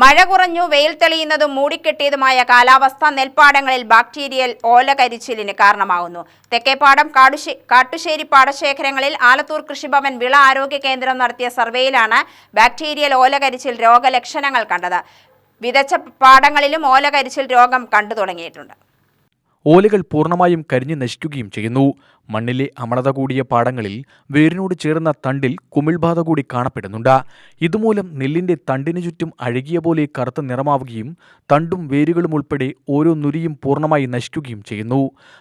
മഴ കുറഞ്ഞു, വെയിൽ തെളിയുന്നതും മൂടിക്കെട്ടിയതുമായ കാലാവസ്ഥ നെൽപ്പാടങ്ങളിൽ ബാക്ടീരിയൽ ഓലകരിച്ചിലിന് കാരണമാകുന്നു. തെക്കേപ്പാടം, കാട്ടുശ്ശേരി പാടശേഖരങ്ങളിൽ ആലത്തൂർ കൃഷിഭവൻ വിള ആരോഗ്യ കേന്ദ്രം നടത്തിയ സർവേയിലാണ് ബാക്ടീരിയൽ ഓലകരിച്ചിൽ രോഗലക്ഷണങ്ങൾ കണ്ടത്. വിതച്ച പാടങ്ങളിലും ഓലകരിച്ചിൽ രോഗം കണ്ടു തുടങ്ങിയിട്ടുണ്ട്. ഓലകൾ പൂർണ്ണമായും കരിഞ്ഞു നശിക്കുകയും ചെയ്യുന്നു. മണ്ണിലെ അമ്ലത കൂടിയ പാടങ്ങളിൽ വേരിനോട് ചേർന്ന തണ്ടിൽ കുമിൾബാധ കൂടി കാണപ്പെടുന്നുണ്ട്. ഇതുമൂലം നെല്ലിന്റെ തണ്ടിനു ചുറ്റും അഴുകിയ പോലെ കറുത്ത നിറമാവുകയും തണ്ടും വേരുകളും ഉൾപ്പെടെ ഓരോ നുരിയും പൂർണ്ണമായി നശിക്കുകയും ചെയ്യുന്നു.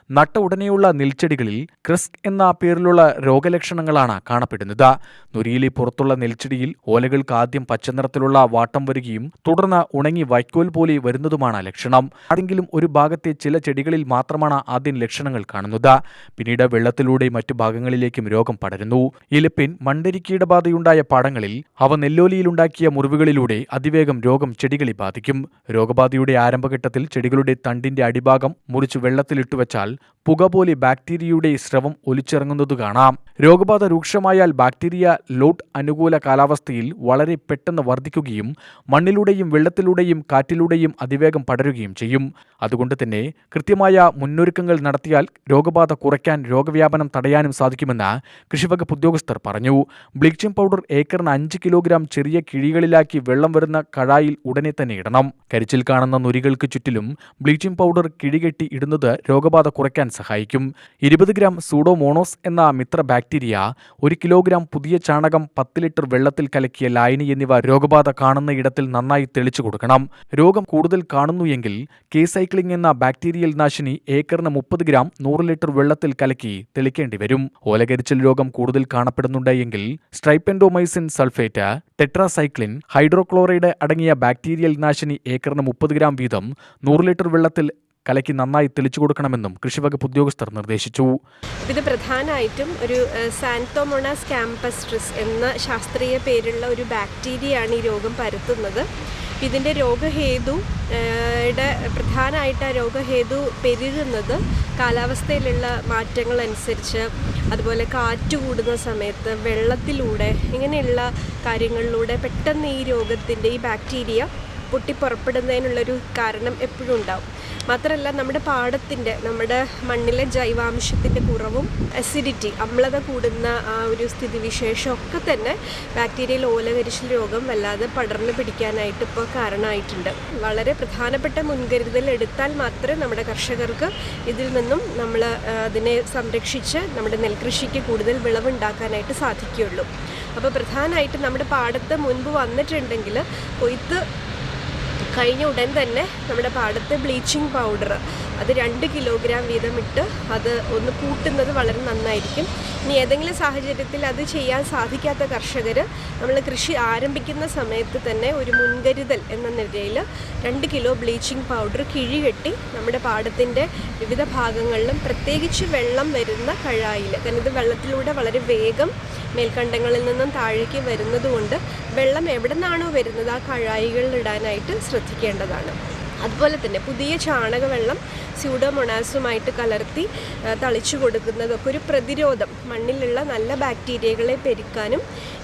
നട്ട ഉടനെയുള്ള നെൽച്ചെടികളിൽ ക്രസ്ക് എന്ന പേരിലുള്ള രോഗലക്ഷണങ്ങളാണ് കാണപ്പെടുന്നത്. നുരിയിലെ പുറത്തുള്ള നെൽച്ചെടിയിൽ ഓലകൾക്ക് ആദ്യം പച്ചനിറത്തിലുള്ള വാട്ടം വരികയും തുടർന്ന് ഉണങ്ങി വൈക്കോൽ പോലെ വരുന്നതുമാണ് ലക്ഷണം. ആരെങ്കിലും ഒരു ഭാഗത്തെ ചില ചെടികളിൽ മാത്രമാണ് ആദ്യം ലക്ഷണങ്ങൾ കാണുന്നത്. പിന്നീട് വെള്ളത്തിലൂടെ മറ്റു ഭാഗങ്ങളിലേക്കും രോഗം പടരുന്നു. ഇലപ്പിൻ, മണ്ടരിക്കീടബാധയുണ്ടായ പാടങ്ങളിൽ അവ നെല്ലോലിയിലുണ്ടാക്കിയ മുറിവുകളിലൂടെ അതിവേഗം രോഗം ചെടികളെ ബാധിക്കും. രോഗബാധയുടെ ആരംഭഘട്ടത്തിൽ ചെടികളുടെ തണ്ടിന്റെ അടിഭാഗം മുറിച്ച് വെള്ളത്തിലിട്ടുവച്ചാൽ പുക പോലെ ബാക്ടീരിയയുടെ സ്രവം ഒലിച്ചിറങ്ങുന്നത് കാണാം. രോഗബാധ രൂക്ഷമായാൽ ബാക്ടീരിയ ലോട്ട് അനുകൂല കാലാവസ്ഥയിൽ വളരെ പെട്ടെന്ന് വർദ്ധിക്കുകയും മണ്ണിലൂടെയും വെള്ളത്തിലൂടെയും കാറ്റിലൂടെയും അതിവേഗം പടരുകയും ചെയ്യും. അതുകൊണ്ട് തന്നെ കൃത്യമായ മുന്നൊരുക്കങ്ങൾ നടത്തിയാൽ രോഗബാധ കുറയ്ക്കാൻ, രോഗവ്യാപനം തടയാനും സാധിക്കുമെന്ന് കൃഷിവകുപ്പ് ഉദ്യോഗസ്ഥർ പറഞ്ഞു. ബ്ലീച്ചിംഗ് പൗഡർ ഏക്കറിന് 5 കിലോഗ്രാം ചെറിയ കിഴികളിലാക്കി വെള്ളം വരുന്ന കഴായിൽ ഉടനെ തന്നെ ഇടണം. കരിച്ചിൽ കാണുന്ന നുരികൾക്ക് ചുറ്റിലും ബ്ലീച്ചിംഗ് പൗഡർ കിഴികെട്ടി ഇടുന്നത് രോഗബാധ കുറയ്ക്കാൻ സഹായിക്കും. 20 ഗ്രാം സൂഡോമോണോസ് എന്ന മിത്ര ബാക്ടീരിയ, 1 കിലോഗ്രാം പുതിയ ചാണകം, 10 ലിറ്റർ വെള്ളത്തിൽ കലക്കിയ ലായനി എന്നിവ രോഗബാധ കാണുന്ന ഇടത്തിൽ നന്നായി തെളിച്ചു കൊടുക്കണം. രോഗം കൂടുതൽ കാണുന്നു എങ്കിൽ കേസൈക്ലിംഗ് എന്ന ബാക്ടീരിയൽ നാശിനി ഏക്കറിന് 30 ഗ്രാം 100 ലിറ്റർ വെള്ളത്തിൽ കലക്കി തെളിക്കേണ്ടി വരും. ഓലകരിച്ചിൽ രോഗം കൂടുതൽ കാണപ്പെടുന്നുണ്ട് എങ്കിൽ സ്ട്രൈപ്പെൻഡോമൈസിൻ സൾഫേറ്റ്, ടെട്രാസൈക്ലിൻ, ഹൈഡ്രോക്ലോറൈഡ് അടങ്ങിയ ബാക്ടീരിയൽ നാശിനി ഏക്കറിന് 30 ഗ്രാം വീതം 100 ലിറ്റർ വെള്ളത്തിൽ കലക്കി നന്നായി തെളിച്ചു കൊടുക്കണമെന്നും കൃഷിവകുപ്പ് ഉദ്യോഗസ്ഥർ നിർദ്ദേശിച്ചു. ഇത് പ്രധാനമായിട്ടും ഒരു സാന്തോമോണാസ് ക്യാമ്പസ്ട്രിസ് എന്ന ശാസ്ത്രീയ പേരുള്ള ഒരു ബാക്ടീരിയയാണ് ഈ രോഗം പരത്തുന്നത്. ഇതിൻ്റെ രോഗഹേതുയുടെ പ്രധാനമായിട്ട് ആ രോഗഹേതു പെരുകുന്നത് കാലാവസ്ഥയിലുള്ള മാറ്റങ്ങൾ അനുസരിച്ച്, അതുപോലെ കാറ്റ് കൂടുന്ന സമയത്ത്, വെള്ളത്തിലൂടെ, ഇങ്ങനെയുള്ള കാര്യങ്ങളിലൂടെ പെട്ടെന്ന് ഈ രോഗത്തിൻ്റെ, ഈ ബാക്ടീരിയ പൊട്ടിപ്പുറപ്പെടുന്നതിനുള്ളൊരു കാരണം എപ്പോഴും ഉണ്ടാവും. മാത്രമല്ല നമ്മുടെ മണ്ണിലെ ജൈവാംശത്തിൻ്റെ കുറവും അസിഡിറ്റി, അമ്ലത കൂടുന്ന ആ ഒരു സ്ഥിതിവിശേഷമൊക്കെ തന്നെ ബാക്ടീരിയൽ ഓലകരിച്ചിൽ രോഗം വല്ലാതെ പടർന്നു പിടിക്കാനായിട്ട് ഇപ്പോൾ കാരണമായിട്ടുണ്ട്. വളരെ പ്രധാനപ്പെട്ട മുൻകരുതൽ എടുത്താൽ മാത്രമേ നമ്മുടെ കർഷകർക്ക് ഇതിൽ നിന്നും നമ്മൾ അതിനെ സംരക്ഷിച്ച് നമ്മുടെ നെൽകൃഷിക്ക് കൂടുതൽ വിളവുണ്ടാക്കാനായിട്ട് സാധിക്കുകയുള്ളൂ. അപ്പോൾ പ്രധാനമായിട്ട് നമ്മുടെ പാടത്ത് മുൻപ് വന്നിട്ടുണ്ടെങ്കിൽ കൊയ്ത്ത് കഴിഞ്ഞ ഉടൻ തന്നെ നമ്മുടെ പാടത്ത് ബ്ലീച്ചിങ് പൗഡർ അത് 2 കിലോഗ്രാം വീതം ഇട്ട് അത് ഒന്ന് കൂട്ടുന്നത് വളരെ നന്നായിരിക്കും. ഇനി ഏതെങ്കിലും സാഹചര്യത്തിൽ അത് ചെയ്യാൻ സാധിക്കാത്ത കർഷകർ നമ്മൾ കൃഷി ആരംഭിക്കുന്ന സമയത്ത് തന്നെ ഒരു മുൻകരുതൽ എന്ന നിലയിൽ 2 കിലോ ബ്ലീച്ചിങ് പൗഡർ കിഴികെട്ടി നമ്മുടെ പാടത്തിൻ്റെ വിവിധ ഭാഗങ്ങളിലും, പ്രത്യേകിച്ച് വെള്ളം വരുന്ന കഴായിൽ, കാരണം ഇത് വെള്ളത്തിലൂടെ വളരെ വേഗം മേൽക്കണ്ടങ്ങളിൽ നിന്നും താഴേക്ക് വരുന്നതുകൊണ്ട് വെള്ളം എവിടെ നിന്നാണോ വരുന്നത് ആ കഴായികളിൽ ഇടാനായിട്ട് ശ്രദ്ധിക്കേണ്ടതാണ്. അതുപോലെ തന്നെ പുതിയ ചാണകവെള്ളം സ്യൂഡോമോണാസുമായിട്ട് കലർത്തി തളിച്ചു കൊടുക്കുന്നതൊക്കെ ഒരു പ്രതിരോധം, മണ്ണിലുള്ള നല്ല ബാക്ടീരിയകളെ പെരുക്കാനും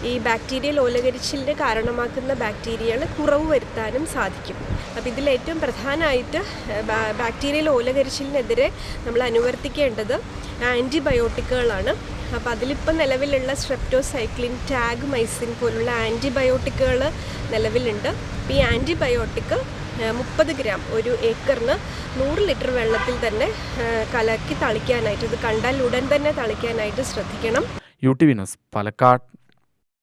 ഈ ബാക്ടീരിയൽ ഓലകരിച്ചിലിന് കാരണമാക്കുന്ന ബാക്ടീരിയകൾ കുറവ് വരുത്താനും സാധിക്കും. അപ്പോൾ ഇതിലേറ്റവും പ്രധാനമായിട്ട് ബാക്ടീരിയൽ ഓലകരിച്ചിലിനെതിരെ നമ്മൾ അനുവർത്തിക്കേണ്ടത് ആൻറ്റിബയോട്ടിക്കുകളാണ്. അപ്പോൾ അതിലിപ്പോൾ നിലവിലുള്ള സ്ട്രെപ്റ്റോസൈക്ലിൻ, ടാഗ് മൈസിൻ പോലുള്ള ആൻറ്റിബയോട്ടിക്കുകൾ നിലവിലുണ്ട്. ഈ ആൻറ്റിബയോട്ടിക് 30 ഗ്രാം ഒരു ഏക്കറിന് 100 ലിറ്റർ വെള്ളത്തിൽ തന്നെ കലക്കി തളിക്കാനായിട്ട്, ഇത് കണ്ടാൽ ഉടൻ തന്നെ തളിക്കാനായിട്ട് ശ്രദ്ധിക്കണം. UTV news, Palakkad.